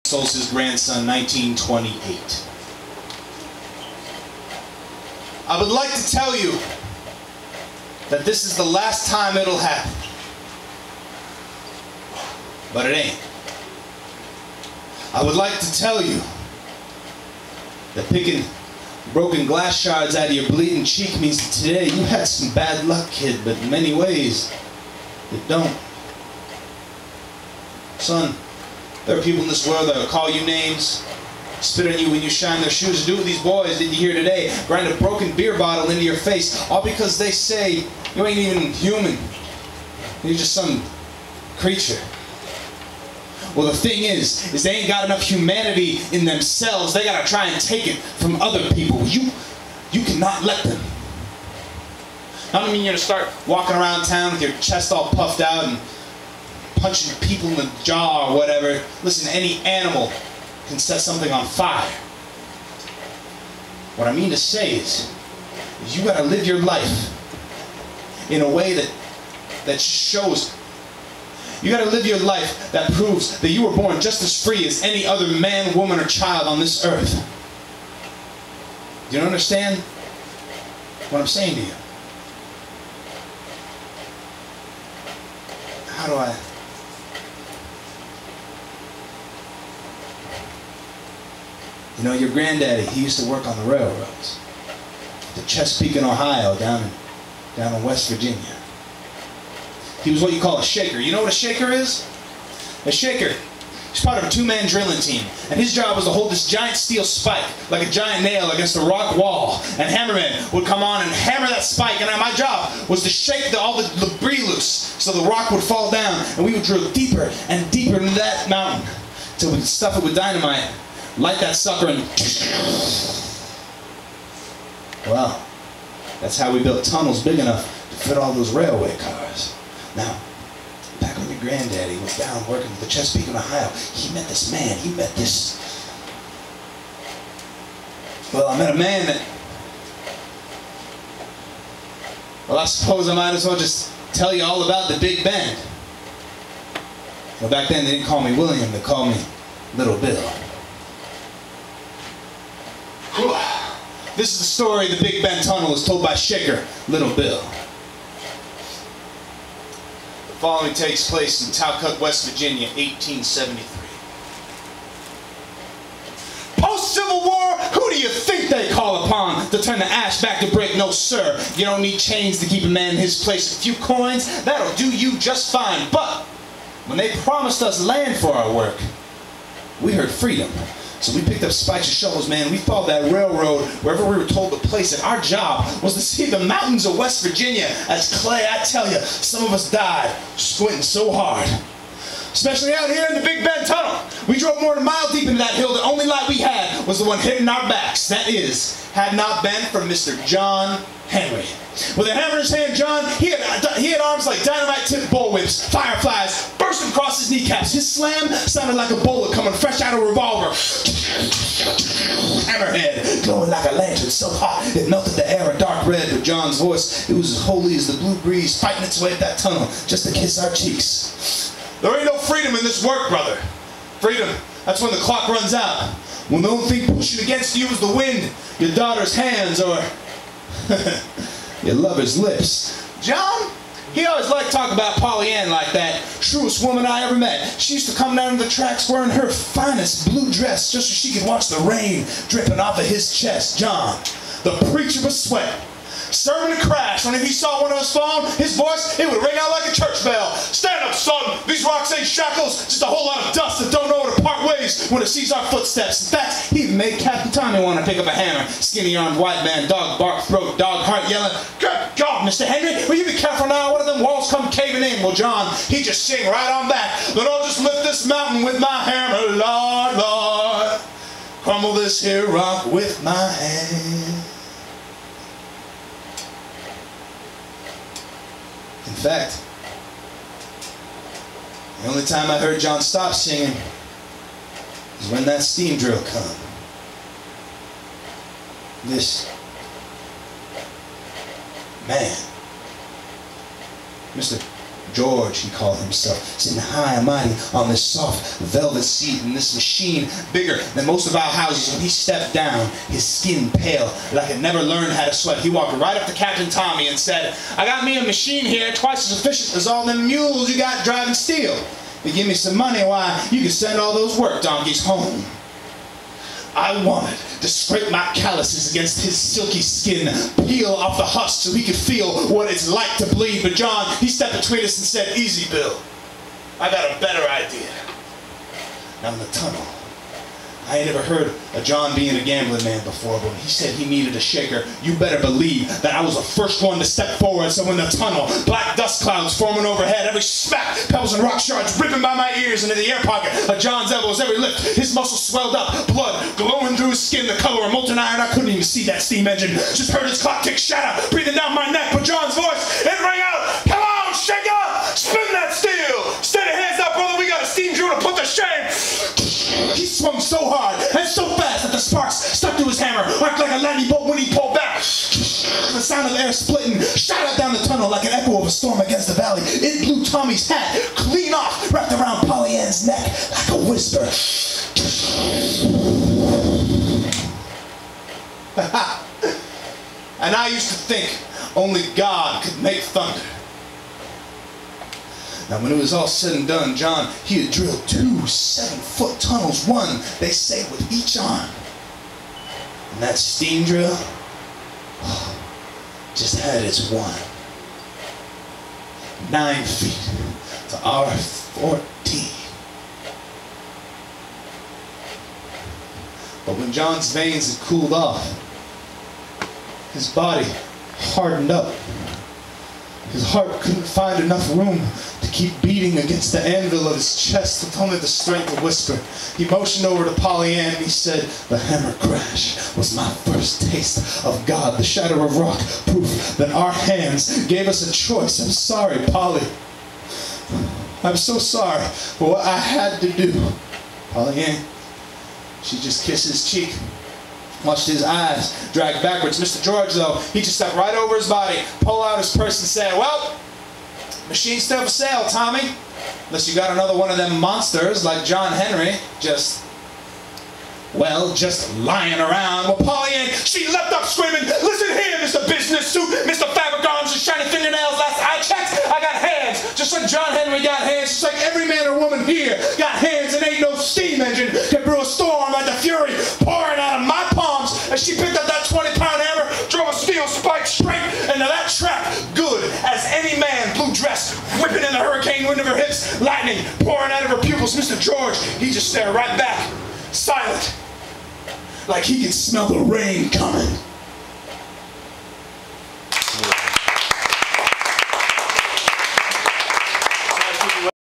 souls his grandson, 1928. I would like to tell you that this is the last time it'll happen. But it ain't. I would like to tell you that picking broken glass shards out of your bleeding cheek means that today you had some bad luck, kid, but in many ways, it don't. Son, there are people in this world that will call you names, spit on you when you shine their shoes. Do what these boys did you here today, grind a broken beer bottle into your face, all because they say you ain't even human. You're just some creature. Well, the thing is they ain't got enough humanity in themselves. They gotta try and take it from other people. You cannot let them. I don't mean you're gonna start walking around town with your chest all puffed out and punching people in the jaw or whatever. Listen, any animal can set something on fire. What I mean to say is you gotta live your life in a way that shows. You gotta live your life that proves that you were born just as free as any other man, woman, or child on this earth. Do you understand what I'm saying to you? How do I... You know, your granddaddy, he used to work on the railroads. The Chesapeake in Ohio, down in West Virginia. He was what you call a shaker. You know what a shaker is? A shaker. He's part of a two-man drilling team. And his job was to hold this giant steel spike, like a giant nail against a rock wall. And hammermen would come on and hammer that spike. And my job was to shake all the debris loose so the rock would fall down. And we would drill deeper and deeper into that mountain until we could stuff it with dynamite, light that sucker, and... Well, that's how we built tunnels big enough to fit all those railway cars. Now, back when your granddaddy was down working at the Chesapeake in Ohio, he met this man, Well, I met a man that... Well, I suppose I might as well just tell you all about the Big Bend. Well, back then they didn't call me William, they called me Little Bill. This is the story of the Big Bend Tunnel as told by Shaker, Little Bill. The following takes place in Talcott, West Virginia, 1873. Post-Civil War, who do you think they call upon to turn the ash back to brick? No, sir. You don't need chains to keep a man in his place. A few coins, that'll do you just fine. But when they promised us land for our work, we heard freedom. So we picked up spikes and shovels, man. We followed that railroad wherever we were told to place it. Our job was to see the mountains of West Virginia as clay. I tell you, some of us died squinting so hard. Especially out here in the Big Bend Tunnel. We drove more than a mile deep into that hill. The only light we had was the one hitting our backs. That is, had not been for Mr. John Henry. With a hammer in his hand, John, he had arms like dynamite-tipped bullwhips, fireflies bursting across his kneecaps. His slam sounded like a bullet coming fresh out of a revolver. Hammerhead, glowing like a lantern, so hot it melted the air a dark red. But John's voice, it was as holy as the blue breeze fighting its way up that tunnel just to kiss our cheeks. There ain't no freedom in this work, brother. Freedom, that's when the clock runs out. When the only thing pushing against you is the wind, your daughter's hands, or your lover's lips. John, he always liked to talk about Polly Ann like that. Truest woman I ever met. She used to come down to the tracks wearing her finest blue dress just so she could watch the rain dripping off of his chest. John, the preacher was sweat. Serving to crash. When if he saw one of us falling, his voice, it would ring out like a church bell. Stand up, son. These rocks ain't shackles. Just a whole lot of dust that don't know where to part ways when it sees our footsteps. In fact, he even made Captain Tommy want to pick up a hammer. Skinny-armed white man, dog bark throat, dog heart yelling, "Good God, Mr. Henry, will you be careful now? One of them walls come caving in." Well, John, he just sing right on back. "But I'll just lift this mountain with my hammer, Lord, Lord. Crumble this here rock with my hand." In fact, the only time I heard John stop singing is when that steam drill come. This man, Mr. George, he called himself, sitting high and mighty on this soft velvet seat in this machine bigger than most of our houses. When he stepped down, his skin pale, like it never learned how to sweat. He walked right up to Captain Tommy and said, "I got me a machine here twice as efficient as all them mules you got driving steel. If you give me some money, why, you can send all those work donkeys home." I wanted to scrape my calluses against his silky skin, peel off the husk so he could feel what it's like to bleed. But John, he stepped between us and said, "Easy, Bill. I got a better idea." Now in the tunnel, I ain't never heard of John being a gambling man before, but when he said he needed a shaker, you better believe that I was the first one to step forward. So in the tunnel, black dust clouds forming overhead, every smack, pebbles and rock shards ripping by my ears into the air pocket of John's elbows. Every lift, his muscles swelled up, blood glowing through his skin, the color of molten iron. I couldn't even see that steam engine, just heard his clock tick shatter, breathing down my neck. But John's voice, it rang out, "Come on, shaker, spin that steel. Steady hands up, brother, we got a steam drill to put to shame." He swung so hard and so fast that the sparks stuck to his hammer, arced like a lightning bolt when he pulled back. The sound of air splitting shot out down the tunnel like an echo of a storm against the valley. It blew Tommy's hat clean off, wrapped around Polly Ann's neck like a whisper. And I used to think only God could make thunder. Now when it was all said and done, John, he had drilled 2 7-foot tunnels, one, they say, with each arm. And that steam drill just had its one. 9 feet to our 14. But when John's veins had cooled off, his body hardened up. His heart couldn't find enough room to keep beating against the anvil of his chest with only the strength to whisper. He motioned over to Polly Ann and he said, "The hammer crash was my first taste of God, the shatter of rock, proof that our hands gave us a choice. I'm sorry, Polly. I'm so sorry for what I had to do." Polly Ann, she just kissed his cheek, watched his eyes drag backwards. Mr. George, though, he just stepped right over his body, pulled out his purse and said, "Well, machine's still for sale, Tommy. Unless you got another one of them monsters like John Henry, just lying around." Well, Polly Ann, she leapt up screaming, "Listen here, Mr. Business Suit, Mr. Fabric Arms and Shiny Fingernails. Last I checked, I got hands. Just like John Henry got hands, just like every man or woman here got hands, and ain't no steam engine can brew a storm like the fury pouring out of my palms." As she picked up that 20-pound hammer, drove a steel spike straight into that trap, good as any man, blue dress, whipping in the hurricane wind of her hips, lightning pouring out of her pupils. Mr. George, he just stared right back, silent, like he could smell the rain coming.